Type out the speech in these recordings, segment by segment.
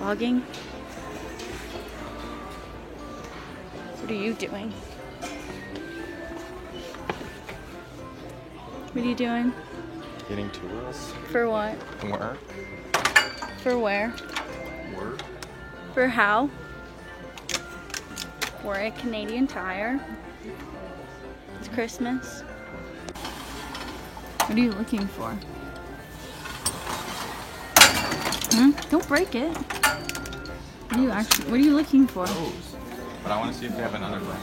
vlogging? What are you doing? What are you doing? Getting tools. For what? Work. For where? Work. For how? We're at Canadian Tire. It's Christmas. What are you looking for? Don't break it. What are you looking for? Those. But I want to see if they have another brand.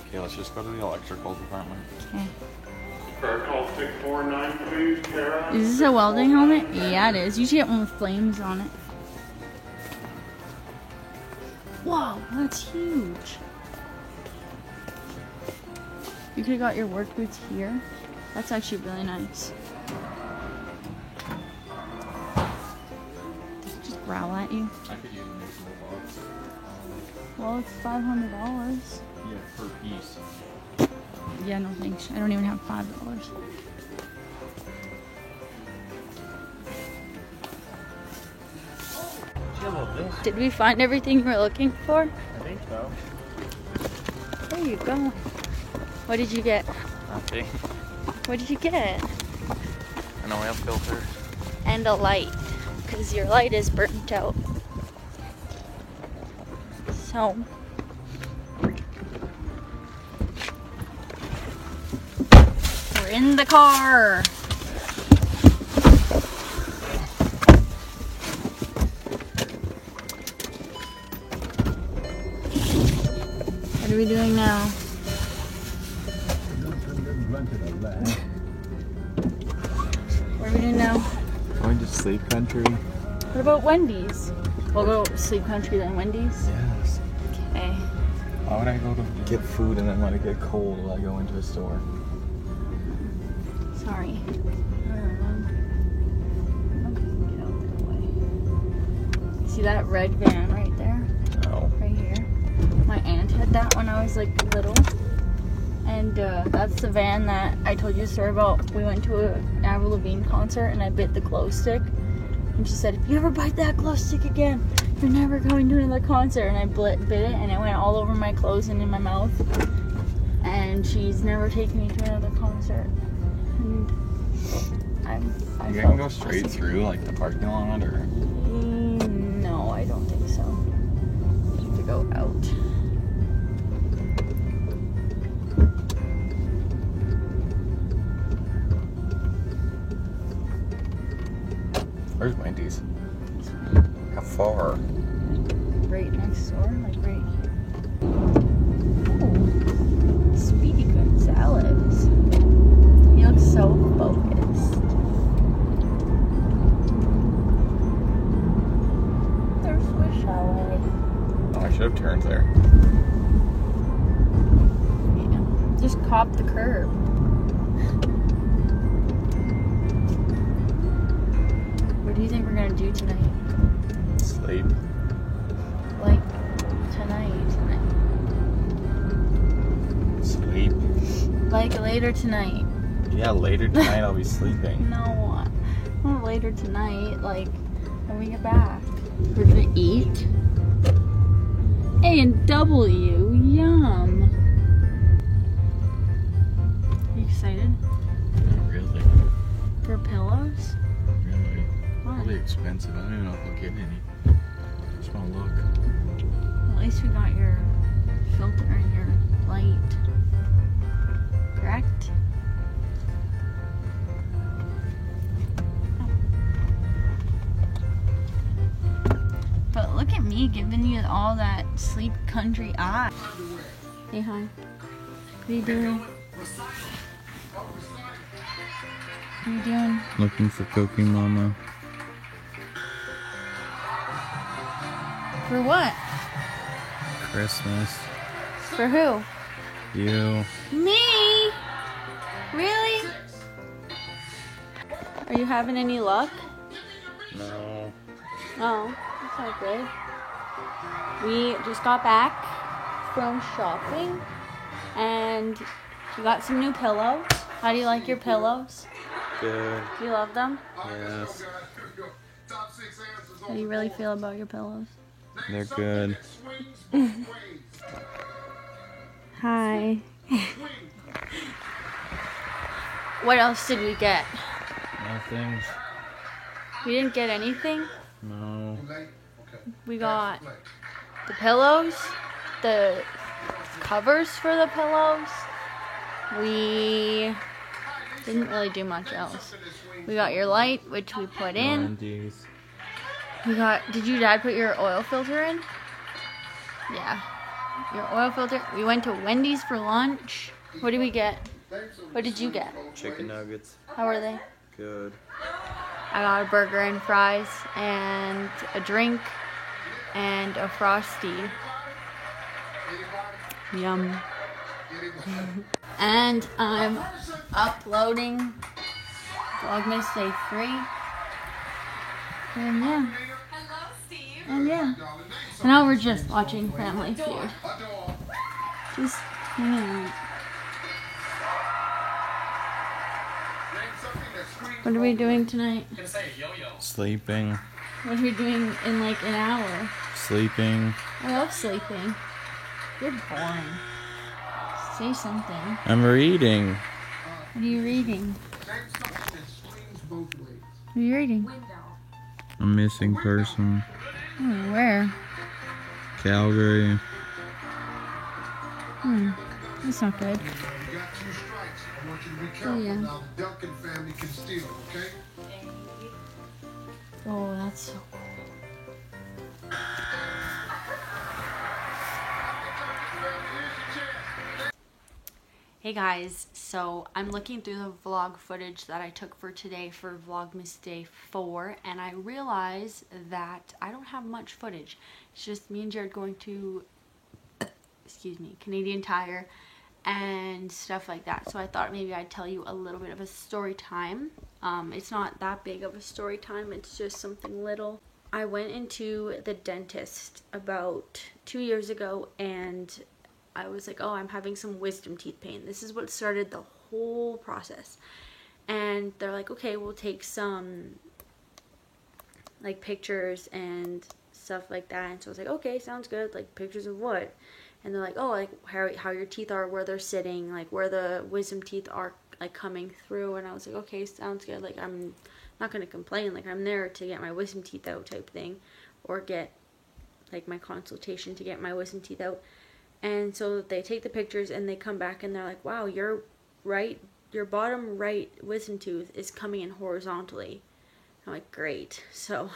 Okay, let's just go to the electrical department. Okay. Call 649, please, Kara. Is this a welding helmet? Yeah, it is. You should get one with flames on it. Whoa, that's huge. You could have got your work boots here. That's actually really nice. Just growl at you. I could use a new box. Well, it's $500. Yeah, per piece. Yeah, no thanks. I don't even have $5. Did we find everything you were looking for? I think so. There you go. What did you get? Nothing. What did you get? An oil filter. And a light, because your light is burnt out. So, we're in the car. What are we doing now? What are we doing now? Going to Sleep Country. What about Wendy's? We'll go to Sleep Country then Wendy's. Yes. Okay. Why would I go to get food and then let it get cold while I go into a store? Sorry. Get out of the way. See that red van right there? No. Right here. My aunt had that when I was like little. And that's the van that I told you a story about. We went to an Avril Lavigne concert and I bit the glow stick. And she said, if you ever bite that glow stick again, you're never going to another concert. And I bit it and it went all over my clothes and in my mouth. And she's never taken me to another concert. And You can go straight through like the parking lot or? No, I don't think so. You have to go out. Where's Wendy's? How far? Right next door, like right here. Oh, Speedy Gonzalez. He looks so focused. There's Swiss Chalet. Oh, I should have turned there. Yeah. Just cop the curb. What do you think we're gonna do tonight? Sleep. Like tonight. Sleep. Like later tonight. Yeah, later tonight I'll be sleeping. No, not later tonight. Like when we get back, we're gonna eat. A&W, yum. Are you excited Really? for pillows? Really? Why? Probably expensive. I don't even know if I'll get any. Just want to look. At least we got your filter and your light. Correct? But look at me giving you all that Sleep Country eye. Hey, hi. What are you doing? What are you doing? Looking for Cookie Mama. For what? Christmas. For who? You. Me? Really? Are you having any luck? No. No, that's not good. We just got back from shopping and we got some new pillows. How do you like your pillows? Good. Do you love them? Yes. How do you really feel about your pillows? They're good. Hi. What else did we get? Nothing. We didn't get anything? No. We got the pillows, the covers for the pillows. We didn't really do much else. We got your light, which we put in. Wendy's. We got, did your dad put your oil filter in? Yeah. Your oil filter. We went to Wendy's for lunch. What did we get? What did you get? Chicken nuggets. How are they? Good. I got a burger and fries and a drink and a Frosty. Yum. And I'm uploading Vlogmas Day 3. And yeah. And yeah. And now we're just watching Family Feud. Just hanging out. What are we doing tonight? Sleeping. What are we doing in like an hour? Sleeping. I love sleeping. You're boring. Say something. I'm reading. What are you reading? What are you reading? A missing person. Oh, where? Calgary. That's not good. Oh, yeah. Oh, that's so cool. Hey guys, so I'm looking through the vlog footage that I took for today for Vlogmas Day 4, and I realize that I don't have much footage. It's just me and Jared going to, excuse me, Canadian Tire and stuff like that. So I thought maybe I'd tell you a little bit of a story time. It's not that big of a story time, it's just something little. I went into the dentist about 2 years ago, and I was like, oh, I'm having some wisdom teeth pain. This is what started the whole process. And they're like, okay, we'll take some like pictures and stuff like that. And so I was like, okay, sounds good. Like, pictures of what? And they're like, oh, like how your teeth are, where they're sitting, like where the wisdom teeth are like coming through. And I was like, okay, sounds good. Like, I'm not gonna complain. Like, I'm there to get my wisdom teeth out type thing, or get like my consultation to get my wisdom teeth out. And so they take the pictures and they come back and they're like, wow, your bottom right wisdom tooth is coming in horizontally. I'm like, great. So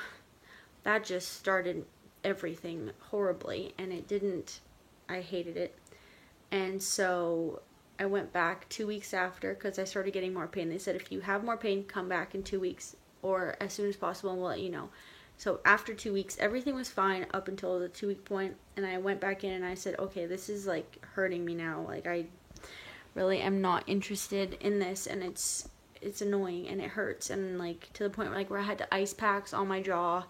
that just started everything horribly, and it didn't, I hated it. And so I went back 2 weeks after because I started getting more pain. They said, if you have more pain, come back in 2 weeks or as soon as possible and we'll let you know. So after 2 weeks, everything was fine up until the 2 week point, and I went back in and I said, okay, this is like hurting me now. Like, I really am not interested in this, and it's annoying and it hurts, and like to the point where I had to ice packs on my jaw,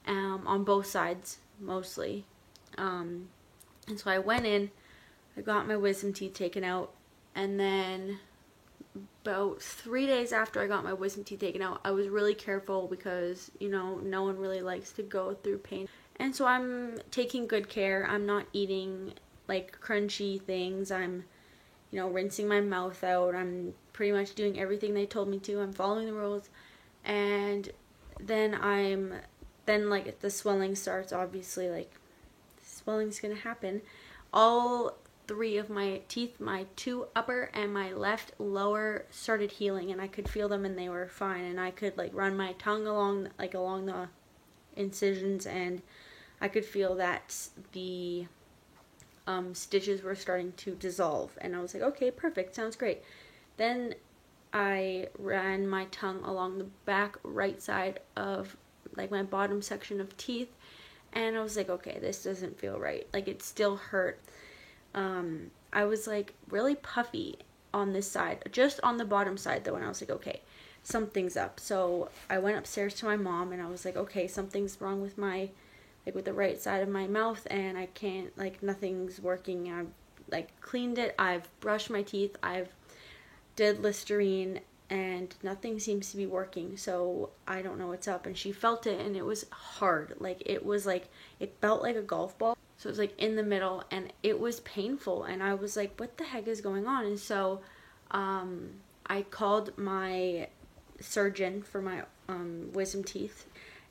on both sides mostly. And so I went in, I got my wisdom teeth taken out, and then about 3 days after I got my wisdom teeth taken out, I was really careful because, you know, no one really likes to go through pain. And so I'm taking good care. I'm not eating like crunchy things. I'm, you know, rinsing my mouth out. I'm pretty much doing everything they told me to. I'm following the rules. And then like the swelling starts, obviously, like swelling's gonna happen. All 3 of my teeth, my 2 upper and my left lower, started healing, and I could feel them and they were fine, and I could like run my tongue along the incisions, and I could feel that the stitches were starting to dissolve, and I was like, okay, perfect, sounds great. Then I ran my tongue along the back right side of like my bottom section of teeth, and I was like, okay, this doesn't feel right. Like, it still hurt. I was like really puffy on this side, just on the bottom side though, and I was like, okay, something's up. So I went upstairs to my mom and I was like, okay, something's wrong with my, like with the right side of my mouth, and I can't, like, nothing's working. I've like cleaned it, I've brushed my teeth, I've did Listerine and nothing seems to be working, so I don't know what's up. And she felt it, and it was hard. Like, it felt like a golf ball. So it was like in the middle, and it was painful, and I was like, what the heck is going on? And so I called my surgeon for my wisdom teeth,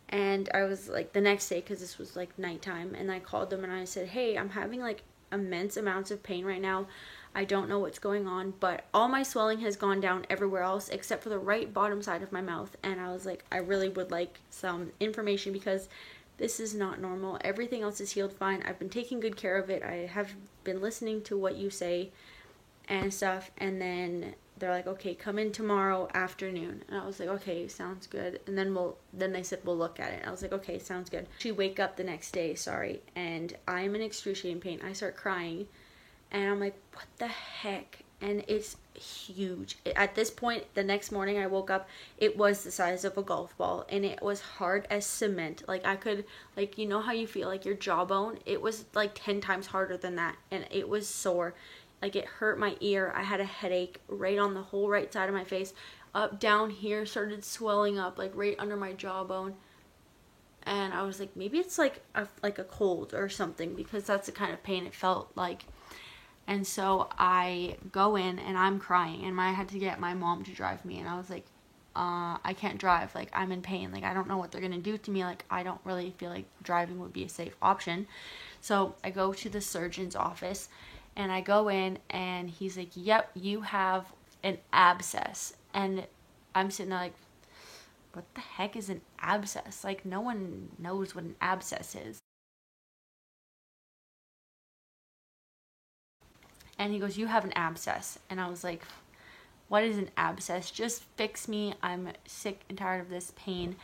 and I was like, the next day, because this was like nighttime, and I called them and I said, hey, I'm having like immense amounts of pain right now. I don't know what's going on, but all my swelling has gone down everywhere else except for the right bottom side of my mouth. And I was like, I really would like some information, because this is not normal. Everything else is healed fine. I've been taking good care of it. I have been listening to what you say and stuff. And then they're like, okay, come in tomorrow afternoon. And I was like, okay, sounds good. And then they said, we'll look at it. I was like, okay, sounds good. She wake up the next day, and I'm in excruciating pain. I start crying, and I'm like, what the heck? And it's huge. At this point, the next morning I woke up, it was the size of a golf ball, and it was hard as cement. Like, I could, like, you know how you feel like your jawbone? It was like 10 times harder than that, and it was sore. Like, it hurt my ear. I had a headache right on the whole right side of my face. Up down here started swelling up, like right under my jawbone. And I was like, maybe it's like a cold or something, because that's the kind of pain it felt like. And so I go in and I'm crying, and I had to get my mom to drive me. And I was like, I can't drive. Like, I'm in pain. Like, I don't know what they're going to do to me. Like, I don't really feel like driving would be a safe option. So I go to the surgeon's office, and I go in, and he's like, yep, you have an abscess. And I'm sitting there like, what the heck is an abscess? Like, no one knows what an abscess is. And he goes, you have an abscess. And I was like, what is an abscess? Just fix me. I'm sick and tired of this pain.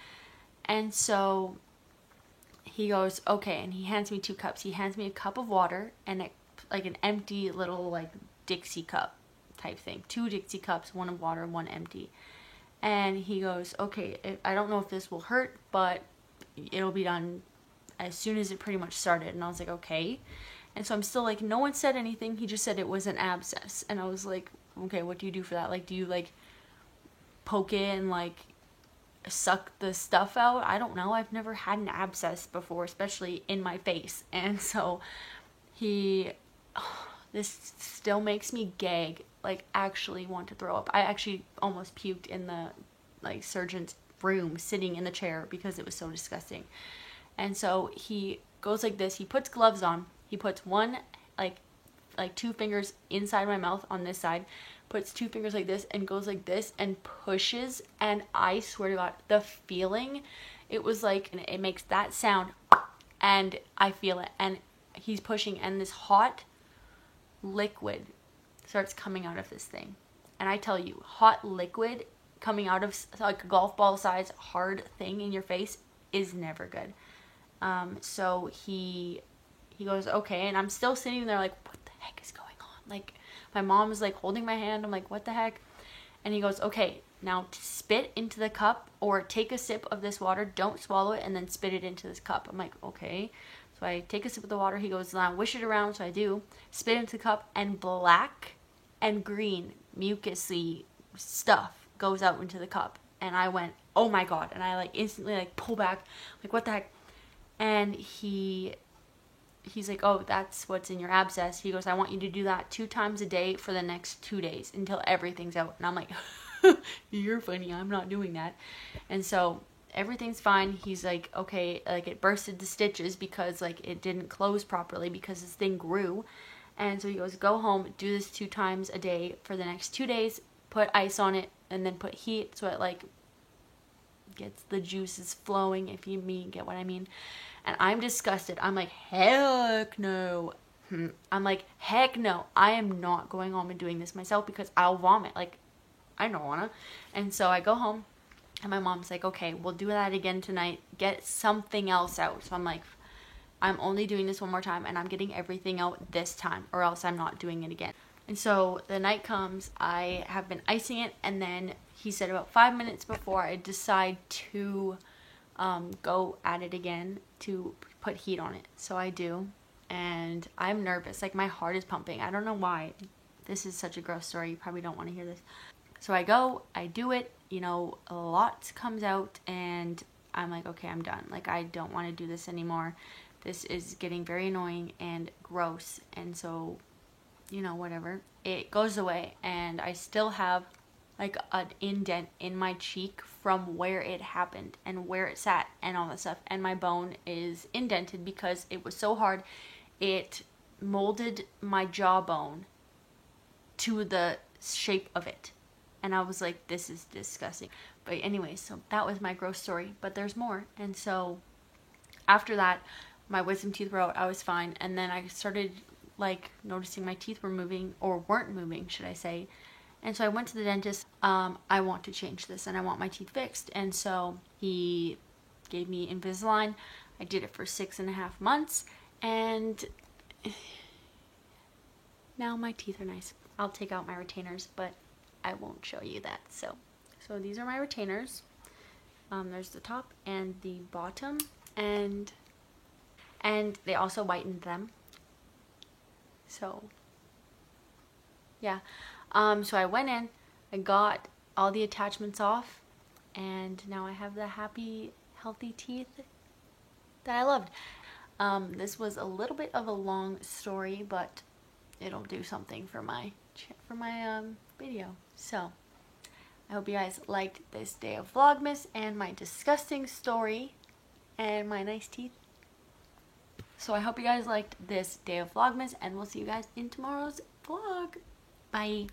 And so he goes, okay. And he hands me 2 cups. He hands me a cup of water and like an empty little like Dixie cup type thing. 2 Dixie cups, 1 of water, 1 empty. And he goes, okay, I don't know if this will hurt, but it'll be done as soon as it pretty much started. And I was like, okay. And so I'm still like, no one said anything. He just said it was an abscess. And I was like, okay, what do you do for that? Like, do you like poke it and like suck the stuff out? I don't know. I've never had an abscess before, especially in my face. And so this still makes me gag, like actually want to throw up. I actually almost puked in the like surgeon's room, sitting in the chair, because it was so disgusting. And so he goes like this. He puts gloves on. He puts one, like 2 fingers inside my mouth on this side, puts 2 fingers like this, and goes like this and pushes. And I swear to God, the feeling, it was like, it makes that sound, and I feel it. And he's pushing, and this hot liquid starts coming out of this thing. And I tell you, hot liquid coming out of like a golf ball size hard thing in your face is never good. So he goes, okay, and I'm still sitting there like, what the heck is going on? Like, my mom is like holding my hand. I'm like, what the heck? And he goes, okay, now spit into the cup, or take a sip of this water. Don't swallow it, and then spit it into this cup. I'm like, okay. So I take a sip of the water. He goes, now wish it around. So I do. Spit into the cup, and black and green mucousy stuff goes out into the cup. And I went, oh my God. And I like instantly like pull back, like, what the heck? And he's like, oh, that's what's in your abscess. He goes, I want you to do that 2 times a day for the next 2 days until everything's out. And I'm like, you're funny. I'm not doing that. And so everything's fine. He's like, okay, like it bursted the stitches because like it didn't close properly because this thing grew. And so he goes, go home, do this 2 times a day for the next 2 days, put ice on it, and then put heat so it like gets the juices flowing, if you get what I mean. And I'm disgusted. I'm like, heck no. I'm like, heck no. I am not going home and doing this myself because I'll vomit. Like, I don't want to. And so I go home, and my mom's like, okay, we'll do that again tonight. Get something else out. So I'm like, I'm only doing this 1 more time, and I'm getting everything out this time, or else I'm not doing it again. And so the night comes, I have been icing it, and then he said about 5 minutes before I decide to go at it again to put heat on it. So I do, and I'm nervous. Like, my heart is pumping. I don't know why. this is such a gross story. You probably don't want to hear this. So I go, I do it, you know, a lot comes out and I'm like, okay, I'm done. Like, I don't want to do this anymore. This is getting very annoying and gross. And so, you know, whatever. It goes away and I still have like an indent in my cheek from where it happened and where it sat and all that stuff. And my bone is indented because it was so hard. It molded my jawbone to the shape of it. And I was like, this is disgusting. But anyway, so that was my gross story. But there's more. And so after that, my wisdom teeth were out. I was fine. And then I started like noticing my teeth were moving, or weren't moving, should I say. And so I went to the dentist. I want to change this and I want my teeth fixed. And so he gave me Invisalign. I did it for 6.5 months. And now my teeth are nice. I'll take out my retainers, but I won't show you that. So these are my retainers. There's the top and the bottom, and they also whitened them. So yeah. So I went in, I got all the attachments off, and now I have the happy, healthy teeth that I loved. This was a little bit of a long story, but it'll do something for my video. So I hope you guys liked this day of Vlogmas and my disgusting story and my nice teeth. So I hope you guys liked this day of Vlogmas, and we'll see you guys in tomorrow's vlog. Bye.